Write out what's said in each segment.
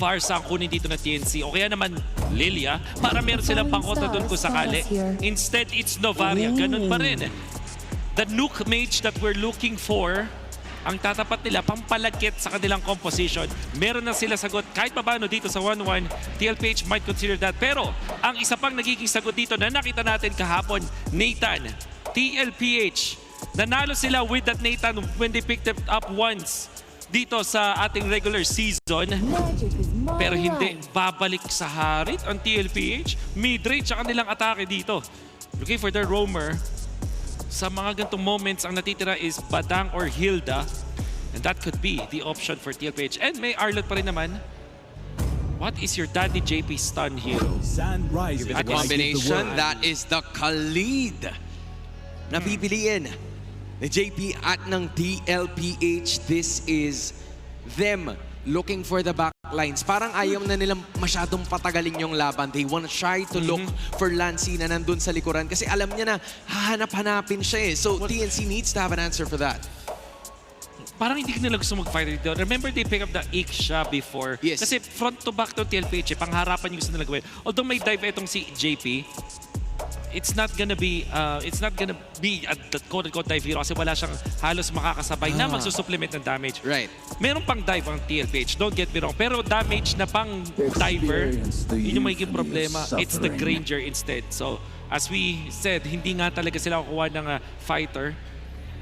Farsa ang kunin dito na TNC o kaya naman Lilia para meron silang pangkota doon kung sakali. Instead, it's Novaria. Ganun pa rin. The nuke mage that we're looking for, ang tatapat nila, pampalagkit sa kanilang composition. Meron na sila sagot kahit paano dito sa 1-1. TLPH might consider that. Pero ang isa pang nagiging sagot dito na nakita natin kahapon, Nathan, TLPH, nanalo sila with that Nathan when they picked it up once dito sa ating regular season. Pero hindi, babalik sa Harit ang TLPH. Mid-range ang kanilang atake dito. Looking for their roamer. Sa mga ganitong moments, ang natitira is Badang or Hilda. And that could be the option for TLPH. And may Arlot pa rin naman. What is your Daddy JP stun hero? The combination, that is the Khalid. Napipiliin ni JP at ng TLPH. This is them looking for the backlines. Parang ayaw na nilang masyadong patagalin yung laban. They want to try to look for Lancy na nandun sa likuran kasi alam niya na hahanap-hanapin siya eh. So TNC needs to have an answer for that. Parang hindi ko nila gusto mag-fight dito. Remember they pick up the Iksha before? Yes. Kasi front to back to TLPH, pangharapan yung gusto nila gawin. Although may dive itong si JP, it's not gonna be a quote-unquote dive hero kasi wala siyang halos makakasabay na magsusupplement ng damage. Right. Meron pang dive ang TLPH, don't get me wrong. Pero damage na pang diver, yun yung magiging problema. It's the Granger instead. So, as we said, hindi nga talaga sila kukuha ng fighter.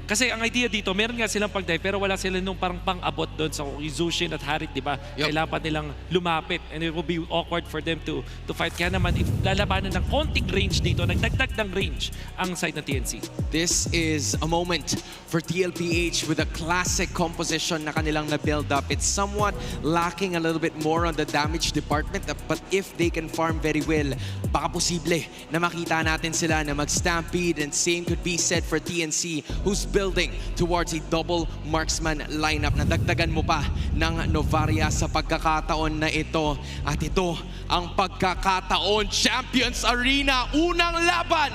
Kasi ang idea dito, meron nga silang pag-dive pero wala sila nung parang pang-abot doon sa Zushin at Harit, di ba? Yep. Kailangan pa nilang lumapit and it will be awkward for them to fight. Kaya naman, lalabanan ng konting range dito, nagdagdag ng range ang side ng TNC. This is a moment for TLPH with a classic composition na kanilang na-build up. It's somewhat lacking a little bit more on the damage department, but if they can farm very well, baka posible na makita natin sila na mag-stampede, and same could be said for TNC who's building towards a double marksman lineup. Nadagdagan mo pa ng Novaria sa pagkakataon na ito. At ito ang pagkakataon, Champions Arena, unang laban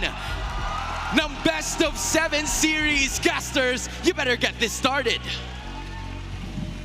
ng Best of 7 series. Casters, you better get this started.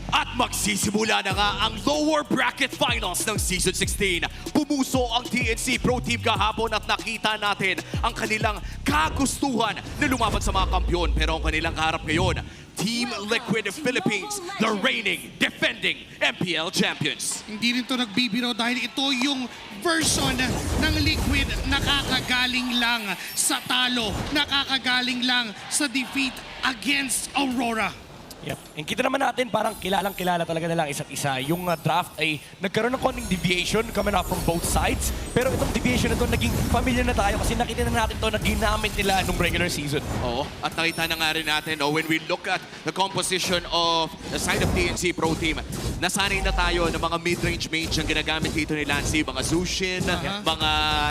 At magsisimula na nga ang lower bracket finals ng Season 16. Pumuso ang TNC Pro Team kahapon at nakita natin ang kanilang kagustuhan na lumaban sa mga kampyon. Pero ang kanilang kaharap ngayon, Team Liquid Philippines, the reigning, defending MPL champions. Hindi rin ito nagbibiro dahil ito yung version ng Liquid nakakagaling lang sa talo, nakakagaling lang sa defeat against Aurora. Yep. And kita naman natin parang kilalang-kilala talaga nilang isa't isa. Yung draft ay nagkaroon ng konting deviation coming up from both sides. Pero itong deviation na ito naging familiar na tayo kasi nakita na natin ito na ginamit nila nung regular season. Oo, at nakita na nga rin natin, when we look at the composition of the side of TNC Pro Team, nasanay na tayo ng mga mid-range mage ang ginagamit dito ni Lancy, mga Zushin, mga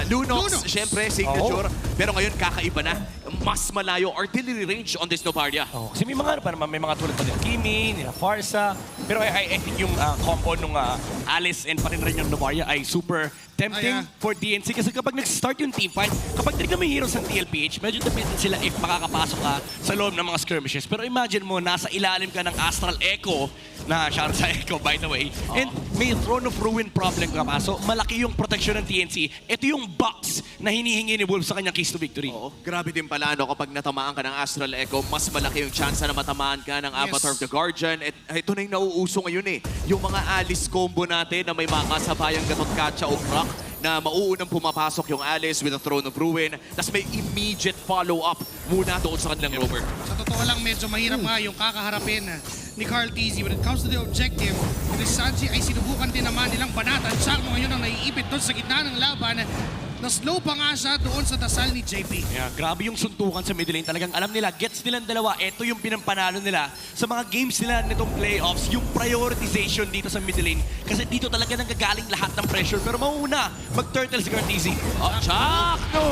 Lunox, syempre, signature. Pero ngayon, kakaiba na. Mas malayo artillery range on this Novaria. Kasi may mga, may mga tulad pa nila Kimi, nila Farsa. Pero I think yung combo nung Alice and pa rin yung Novaria ay super tempting for TNC. Kasi kapag nag-start yung team fight, kapag tinignan mo yung heroes ng TLPH, medyo dependent sila if makakapasok ka sa loob ng mga skirmishes. Pero imagine mo, nasa ilalim ka ng Astral Echo, na shout sa Echo by the way, and may Throne of Ruin problem ka pa. So malaki yung protection ng TNC. Ito yung box na hinihingi ni Wolves sa kanyang keys to victory. Oo, grabe din pala, no? Kapag natamaan ka ng Astral Echo, mas malaki yung chance na matamaan ka ng Avatar of the Guardian. At ito na yung nauuso ngayon eh. Yung mga Alice combo natin na may mga kasabayang Gatot Kacha o Rock na mauunang pumapasok yung Alice with the Throne of Ruin. Tapos may immediate follow-up muna doon sa kanilang rover. Sa totoo lang, medyo mahirap nga yung kakaharapin ni Carl TZ. When it comes to the objective, ni Sanji ay sinubukan din naman nilang banatan. Charmo ngayon ang naiipit doon sa gitna ng laban. Na-slow pa nga siya doon sa dasal ni JP. Yeah, grabe yung suntukan sa mid lane. Talagang alam nila, gets nilang dalawa. Ito yung pinampanalo nila sa mga games nila nitong playoffs. Yung prioritization dito sa mid lane. Kasi dito talaga nanggagaling lahat ng pressure. Pero mauna, mag-turtle si Carteezy. Chak! No!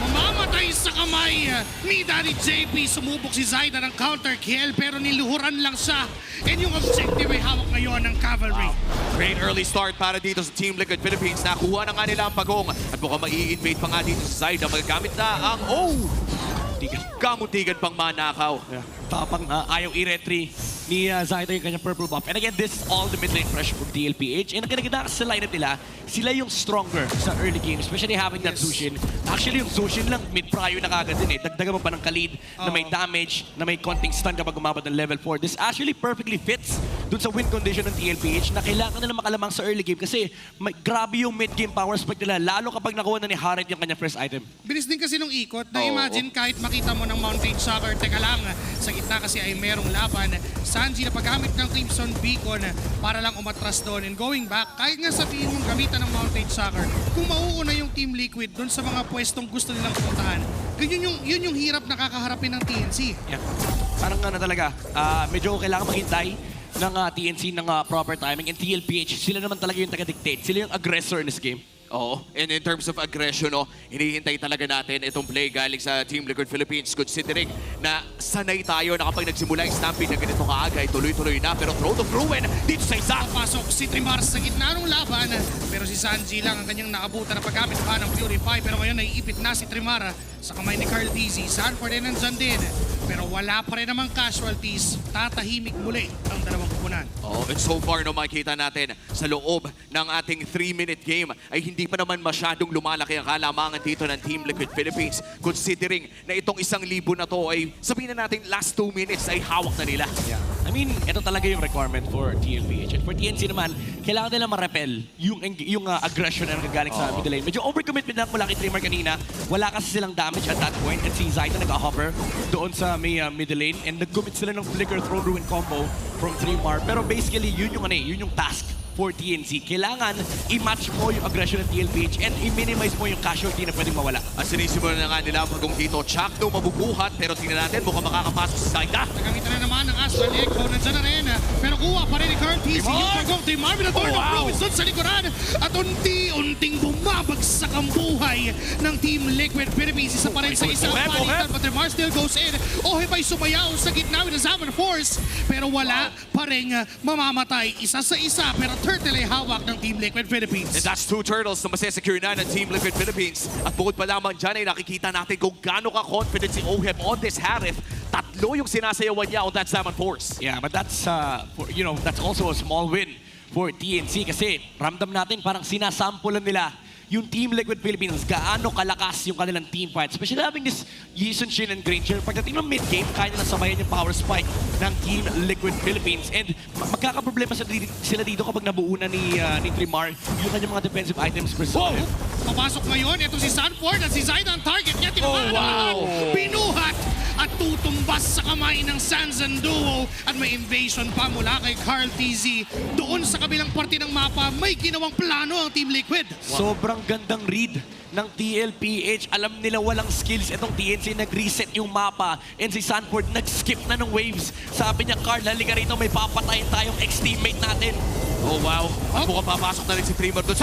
Mamamatay sa kamay ni Daddy JP. Sumubok si Zaida ng counter kill pero niluhuran lang siya. And yung objective ay hawak ngayon ng Cavalry. Great early start para dito sa Team Liquid Philippines. Nakuha na nga nila ang pagong. At mukhang mai-invade pa nga dito sa Zaida. Magagamit na ang kamuntigan pang manakaw. Tapang ayaw i-retry ni Zaito yung kanyang purple buff. And again, this is all the mid lane pressure from TLPH. And ang kinaganda kasi sa lineup nila, sila yung stronger sa early game, especially having that Zushin. Actually, yung Zushin lang mid-prio na kagad din eh. Dagdagan mo pa ng Khalid na may damage, na may konting stun kapag umabot ng level 4. This actually perfectly fits dun sa win condition ng TLPH na kailangan nila makalamang sa early game kasi grabe yung mid-game power spike nila, lalo kapag nakuha na ni Harit yung kanyang first item. Bilis din kasi nung ikot na imagine kahit makita mo ng Mountain Shocker, teka lang, sa gitna kasi ay merong laban. Sanji na paggamit ng Crimson Beacon para lang umatras doon and going back, kahit nga sabihin mong gamitan ng Mountain Shocker, kung mauuna yung Team Liquid doon sa mga pwestong gusto nilang puntahan, yun yung hirap na kakaharapin ng TNC. Yeah. Parang na talaga, medyo kailangan maghintay ng TNC ng proper timing. And TLPH, sila naman talaga yung taga-dictate. Sila yung aggressor in this game. Oo, and in terms of aggression, no, hinihintay talaga natin itong play galing sa Team Liquid Philippines considering na sanay tayo na kapag nagsimula yung Stampede na ganito kaaga, tuloy-tuloy na. Pero Throne of Ruin dito sa isa. Papasok si Trimar sa gitna ng laban, pero si Sanji lang ang kanyang naabutan na paggamit pa ng Purify. Pero ngayon naiipit na si Trimar sa kamay ni Carl Dizzy. Sanford din nandyan din. Pero wala pa rin namang casualties. Tatahimik muli ang dalawang kupunan. Oh, and so far, no, makikita natin sa loob ng ating 3-minute game ay hindi pa naman masyadong lumalaki ang kalamangan dito ng Team Liquid Philippines considering na itong 1,000 na to ay sabihin na natin last 2 minutes ay hawak na nila. Yeah. I mean, ito talaga yung requirement for TLPH. And for TNC naman, kailangan nila ma-repel yung aggression na nagagaling sa middle lane. Medyo overcommitment lang mula kay Trimar kanina. Wala kasi silang damage at that point. And si Zaita nag-hopper doon sa may middle lane. And nag-commit sila ng Flicker Throne Ruin combo from Trimar. Pero basically, yun yung task for TNC. Kailangan i-match mo yung aggression ng TLPH and i-minimize mo yung casualty na pwedeng mawala. Ang sinisimulan na nga nila pagong dito, Chakno mabubuhat pero tingnan natin mukhang makakapasok si Zaida. Nagamitan na naman ng Astral Echo, nandyan na rin. Pero kuha pa rin ni Carl TC yung pagong Trimar. Minator ng Ruins doon sa likuran. At unti-unting bumabagsak ang buhay ng Team Liquid Philippines. Isa pa rin sa isang palitan. But Trimar still goes in. Oheb ay sumayaw sa gitna with the Zaman Force. Pero wala pa rin mamamatay. Isa sa isa. Pero Turtle ay hawak ng Team Liquid Philippines. And that's 2 turtles na masesecure na ng Team Liquid Philippines. At bukod pa lamang dyan ay nakikita natin kung gaano ka-confident si Oheb on this Harith. 3 yung sinasayawan niya on that Zaman Force. Yeah, but that's that's also a small win for TNC kasi ramdam natin parang sinasampulan nila yung Team Liquid Philippines, gaano kalakas yung kanilang team fight. Especially having this Yisun Shin and Granger. Pagdating ng mid-game, kaya nila sabayan yung power spike ng Team Liquid Philippines. And magkakaproblema sila dito kapag nabuo na ni Trimar yung kanyang mga defensive items per se. Papasok ngayon, ito si Sanford at si Zaida ang target niya. Tinamaan binuhat at tutumbas sa kamay ng Sansan Duo. At may invasion pa mula kay Carl TZ. Doon sa kabilang parte ng mapa, may ginawang plano ang Team Liquid. Sobrang gandang read ng TLPH. Alam nila walang skills itong TNC. Nag-reset yung mapa. And si Sanford nag-skip na ng waves. Sabi niya, Carl, halika rito, may papatayin tayong ex-teammate natin. Oh wow, at mukhang papasok na rin si Trimar doon.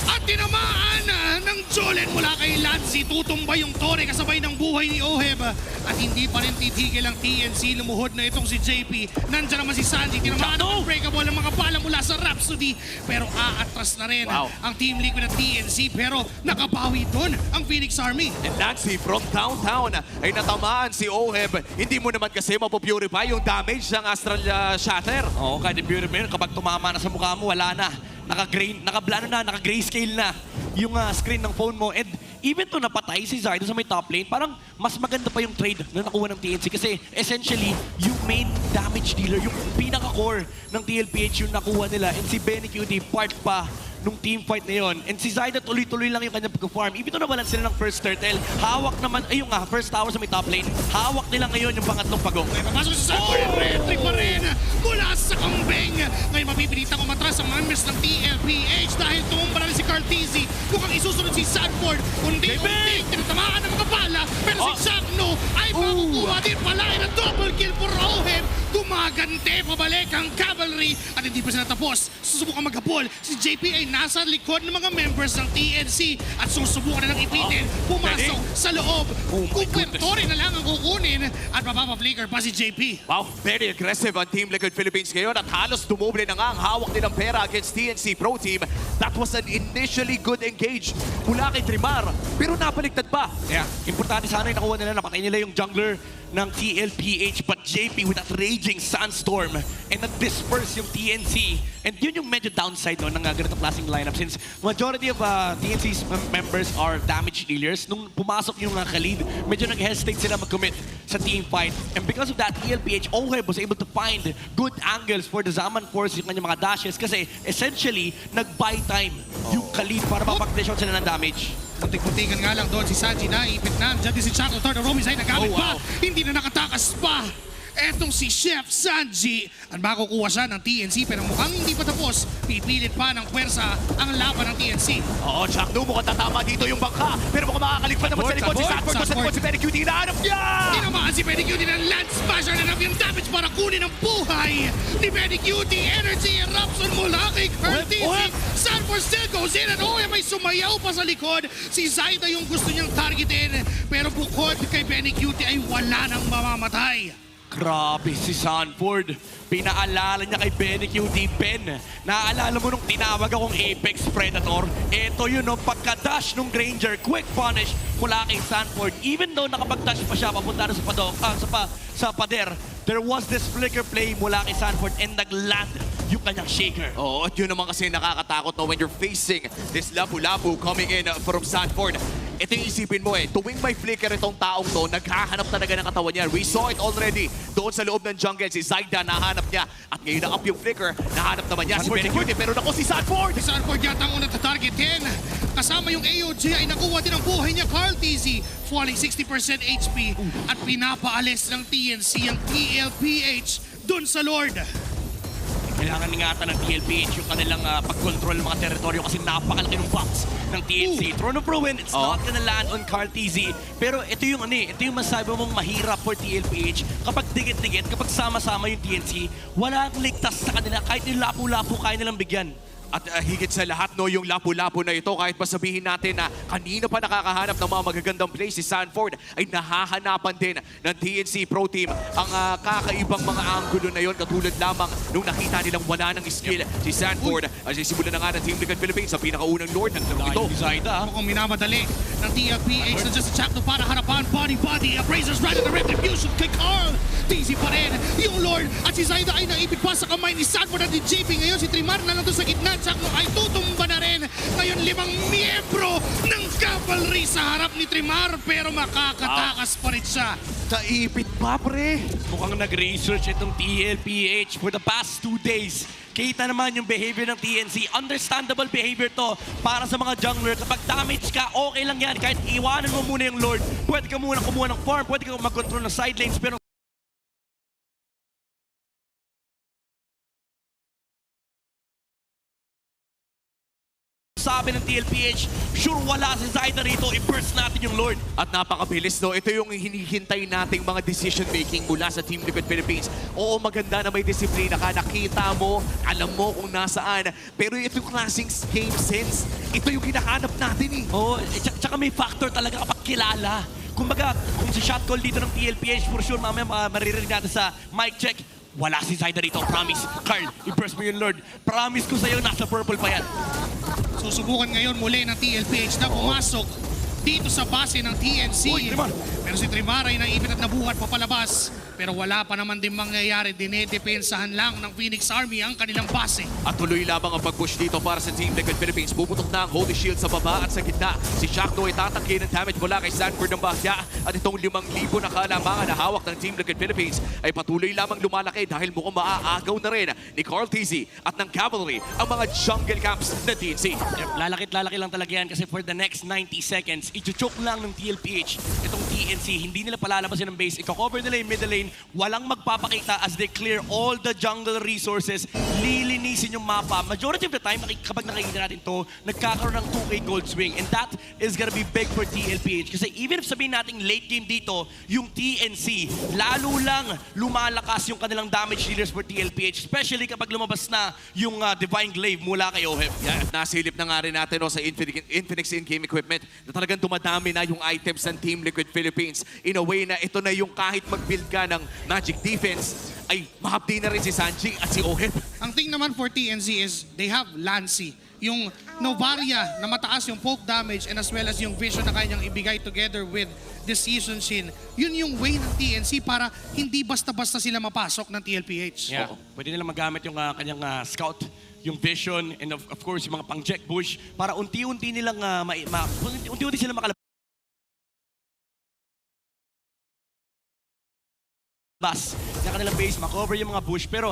At tinamaan ng Jolen mula kay Lanzi. Tutumba yung Torre kasabay ng buhay ni Oheb. At hindi pa rin titigil ang TNC. Lumuhod na itong si JP. Nandiyan naman si Sanji. Tinamaan ng unbreakable ang mga bala mula sa Rhapsody. Pero aatras na rin ang Team Liquid at TNC. Pero nakabawi doon ang Phoenix Army. And Nancy from downtown ay natamaan si Oheb. Hindi mo naman kasi mapupurify yung damage ng Astral Shatter. Oo, kahit i-purify yun, kapag tumama na sa mukha mo, wala na. Naka-grayscale na yung screen ng phone mo. And even to napatay si Zardo sa may top lane, parang mas maganda pa yung trade na nakuha ng TNC kasi essentially yung main damage dealer, yung pinaka-core ng TLPH yung nakuha nila. And si Benny QT part pa nung team fight na yun. And si Zaida tuloy-tuloy lang yung kanyang pag-farm. Even to nawalan sila ng first turtle, hawak naman, ay yung first tower sa may top lane, hawak nila ngayon yung pangatlong pagong. May papasok si Sanford. Retry pa rin mula sa kambing. Ngayon mapipilitan umatras ang members ng TLPH dahil tumumba na rin si Carl TZ. Mukhang isusunod si Sanford. Unti-unti, tinatamaan ng mga bala. Pero si Chakno ay makukuha din pala ng double kill for Oheb. Gumagante pabalik ang cavalry. At hindi pa sila tapos. Susubukan maghabol. Si JP ay nasa likod ng mga members ng TNC. At susubukan na lang ipitin. Pumasok sa loob. Kumpwentorin na lang ang kukunin. At mapapa-flicker pa si JP. Wow, very aggressive ang Team Liquid Philippines ngayon at halos dumoble na nga ang hawak nilang pera against TNC Pro Team. That was an initially good engage mula kay Trimar, pero napaliktad pa. Yeah, importante sana yung nakuha nila, napatay nila yung jungler ng TLPH, but JP with that raging Sandstorm and nag-disperse yung TNC. And yun yung medyo downside no, ng ganitong klaseng lineup since majority of TNC's members are damage dealers. Nung pumasok yung Khalid, medyo nag-hesitate sila mag-commit sa team fight. And because of that, TLPH OHEB was able to find good angles for the Zaman Force, yung kanyang mga dashes kasi essentially, nag-buy time yung Khalid para mapag-dish out sila ng damage. Muntik-muntikan nga lang doon si Sanji na ipit na. Diyan din si Chaco Third Romis ay nagamit Oh, wow. pa. Hindi na nakatakas pa. Etong si Chef Sanji. Ang makukuha siya ng TNC pero mukhang hindi pa tapos. Pipilit pa ng pwersa ang laban ng TNC. Oo, Chuck No, mukhang tatama dito yung bangka. Pero mukhang makakaligpan naman sa likod si Sanford. Sa likod si Benny Cutie, hinahanap niya! Tinamaan si Benny Cutie ng Land Smasher na yung damage para kunin ang buhay ni Benny Cutie. Energy eruption mula kay Curtis. Sanford still goes in and may sumayaw pa sa likod. Si Zaida yung gusto niyang targetin. Pero bukod kay Benny Cutie ay wala nang mamamatay. Grabe si Sanford. Pinaalala niya kay Benny QT. Ben, naaalala mo nung tinawag akong Apex Predator? Ito yun, no, pagka-dash nung Granger, quick punish mula kay Sanford. Even though nakapag-dash pa siya papunta na sa pader, there was this flicker play mula kay Sanford and nag-land yung kanyang shaker. Oo, at yun naman kasi nakakatakot no, when you're facing this lapu-lapu coming in from Sanford. Ito yung isipin mo tuwing may flicker itong taong to, naghahanap talaga ng katawan niya. We saw it already doon sa loob ng jungle. Si Zaida nahanap niya. At ngayon na up yung flicker, nahanap naman niya si Benny Cutie. Pero naku si Sanford! Si Sanford yata ang unang tatargetin. Kasama yung AOG ay nakuha din ang buhay niya, Carl TZ. Falling 60% HP at pinapaalis ng TNC ang TLPH dun sa Lord. Kailangan ingatan ng TLPH yung kanilang pag-control ng mga teritoryo kasi napakalaki ng box ng TNC. Throne of Ruin, it's not gonna land on Carl TZ. Pero ito yung masabi mong mahirap for TLPH. Kapag dikit-dikit, kapag sama-sama yung TNC, walang ligtas sa kanila. Kahit yung lapu-lapu kaya nilang bigyan. At higit sa lahat, no, yung lapu-lapu na ito, kahit pa sabihin natin na kanina pa nakakahanap ng mga magagandang plays, si Sanford ay nahahanapan din ng TNC Pro Team ang kakaibang mga anggulo na yon, katulad lamang nung nakita nilang wala ng skill si Sanford. At sisimula na nga ng Team Liquid Philippines sa pinakaunang Lord ng ito. Mukhang minamadali ng TLPH na dyan sa Chakto para harapan. Body-body, Appraisers right in the retribution kay Carl. TZ pa rin yung Lord at si Zaida ay naipit pa sa kamay ni Sanford at ni JP. Ngayon si Trimar na nandun sa gitna. Chakto ay tutumba na rin. Ngayon 5 miyembro ng cavalry sa harap ni Trimar pero makakatakas pa rin siya. Taipit pa, pre! Mukhang nag-research itong TLPH for the past 2 days. Kita naman yung behavior ng TNC. Understandable behavior to para sa mga jungler. Kapag damage ka, okay lang yan. Kahit iwanan mo muna yung Lord, pwede ka muna kumuha ng farm, pwede ka mag-control ng side lanes, pero sabi ng TLPH, sure wala si Zaida rito, i-burst natin yung Lord. At napakabilis, no? Ito yung hinihintay nating mga decision-making mula sa Team Liquid Philippines. Oo, maganda na may disiplina ka. Nakita mo, alam mo kung nasaan. Pero ito yung klaseng game sense. Ito yung hinahanap natin, Oo, tsaka may factor talaga kapag kilala. Kumbaga, kung si shot call dito ng TLPH, for sure, mamaya maririnig natin sa mic check, wala si Zaida rito, promise. Carl, i-burst mo yung Lord. Promise ko sa'yo, nasa purple pa yan. Susubukan ngayon muli ng TLPH na pumasok dito sa base ng TNC. Uy, Trimar! Pero si Trimar ay naipit at nabuhat papalabas. Pero wala pa naman din mangyayari. Dinedepensahan lang ng Phoenix Army ang kanilang base. At tuloy lamang ang pag-push dito para sa Team Liquid Philippines. Puputok na ang Holy Shield sa baba at sa gitna. Si Shakto ay tatanggi ng damage mula kay Sanford ng bahya. At itong 5,000 na kalamangan na hawak ng Team Liquid Philippines ay patuloy lamang lumalaki dahil mukhang maaagaw na rin ni Carl TZ at ng Cavalry ang mga jungle camps na TNC. Lalakit-lalaki lang talaga yan kasi for the next 90 seconds, i-choke lang ng TLPH itong TNC. Hindi nila palalabasin ng base. Ika-cover nila yung middle lane. Walang magpapakita as they clear all the jungle resources. Lilinisin yung mapa. Majority of the time, kapag nakikita natin to, nagkakaroon ng 2K gold swing. And that is gonna be big for TLPH. Kasi even if sabihin natin late game dito, yung TNC, lalo lang lumalakas yung kanilang damage dealers for TLPH. Especially kapag lumabas na yung Divine Glaive mula kay OHEB. Yan, at nasilip na nga rin natin sa Infinix in-game equipment na talagang talagang dumadami na yung items ng Team Liquid Philippines in a way na ito na yung kahit mag-build ka ng Magic Defense, ay mahapdi na rin si Sanji at si Oheb. Ang thing naman for TNC is they have Lancy. Yung Novaria na mataas yung poke damage and as well as yung vision na kanyang ibigay together with the Season Shin. Yun yung way ng TNC para hindi basta-basta sila mapasok ng TLPH. Yeah. Pwede nila magamit yung kanyang scout, yung vision, and of course yung mga pang-jet bush para unti-unti nilang unti-unti sila makalabas sa kanilang base, makover yung mga bush. Pero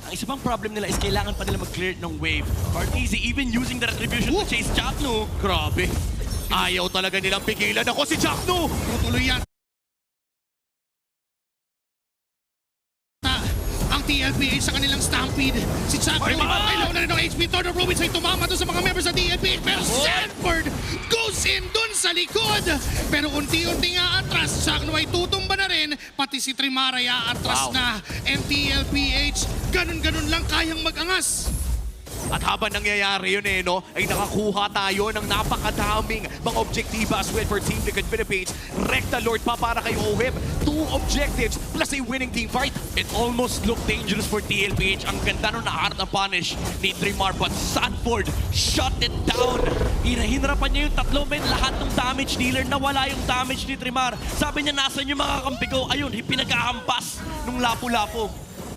ang isa pang problem nila is kailangan pa nila mag-clear ng wave. Arteezy even using the retribution to chase Chapnu. Grabe. Ayaw talaga nilang pigilan. Ako si Chaknu! Tutuloy yan. Ang TLPH sa kanilang stampede. Si Chakno, kailangan na rin ng HP. Thorn of Rubens ay tumama doon sa mga members ng TLPH. Pero Sanford goes in doon sa likod. Pero unti-unti nga atras. Chakno ay tutumba na rin. Pati si Trimar ay aatras na. And TLPH, ganun-ganun lang kayang mag-angas. At habang nangyayari yun no, ay nakakuha tayo ng napakadaming mga objektiba as well for Team Liquid Philippines. Recta Lord pa para kay Oheb. 2 objectives plus a winning team fight. It almost looked dangerous for TLPH. Ang ganda nung nakaharap na punish ni Trimar, but Sanford shut it down. Hinarapan niya yung tatlo, men. Lahat ng damage dealer, nawala yung damage ni Trimar. Sabi niya, nasan yung mga kampi ko? Ayun, pinagkahampas nung lapu-lapu.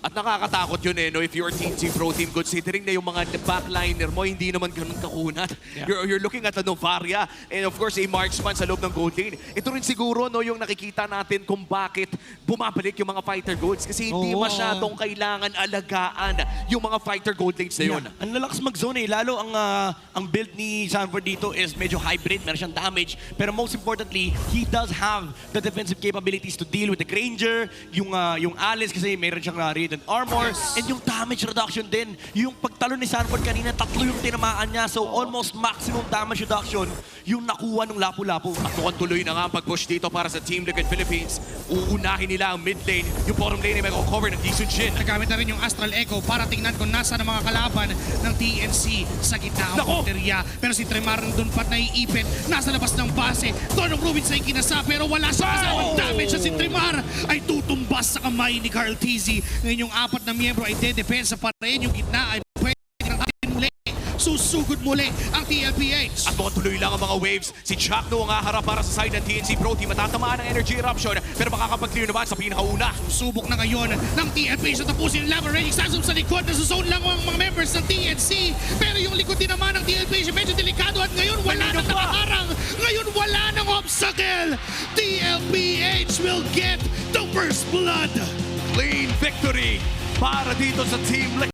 At nakakatakot yun no, if you're Team Pro Team, considering na yung mga backliner mo, hindi naman ganun kakunat. Yeah. You're looking at a Novaria and of course a marksman sa loob ng gold lane. Ito rin siguro no, yung nakikita natin kung bakit bumabalik yung mga fighter golds kasi hindi masyadong kailangan alagaan yung mga fighter gold lanes na yun. Yeah. Ang lalakas mag-zone Lalo ang build ni Sanford dito is medyo hybrid, meron siyang damage. Pero most importantly, he does have the defensive capabilities to deal with the Granger, yung Alice kasi meron siyang radiant armor, and yung damage reduction din. Yung pagtalo ni Sanford kanina, 3 yung tinamaan niya. So almost maximum damage reduction yung nakuha ng lapu-lapu. At mukhang tuloy na nga ang pag-push dito para sa Team Liquid Philippines. Uunahin nila ang mid lane. Yung bottom lane ay may cover ng Season Shin. Nagamit na rin yung Astral Echo para tingnan kung nasa ng mga kalaban ng TNC sa gitna ang baterya. Pero si Tremar nandun pat naiipit. Nasa labas ng base. Thorn of Rubens ay kinasa pero wala siya kasawang damage. At si Tremar ay tutumbas sa kamay ni Carl Tizzy. Ngayon yung 4 na miyembro ay dedepensa pa rin. Yung gitna ay pwede ng muli. Susugod muli ang TLPH. At mukhang tuloy lang ang mga waves. Si Chakno ang haharap para sa side ng TNC Pro Team. Matatamaan ng energy eruption pero makakapag-clear naman sa pinakauna. Subok na ngayon ng TLPH na tapusin ang laban. Raging Sansom sa likod. Nasa-zone lang ang mga members ng TNC. Pero yung likod din naman ng TLPH medyo delikado at ngayon wala nang nakaharang. Ngayon wala nang obstacle. TLPH will get the first blood. Clean victory para dito sa Team Liquid.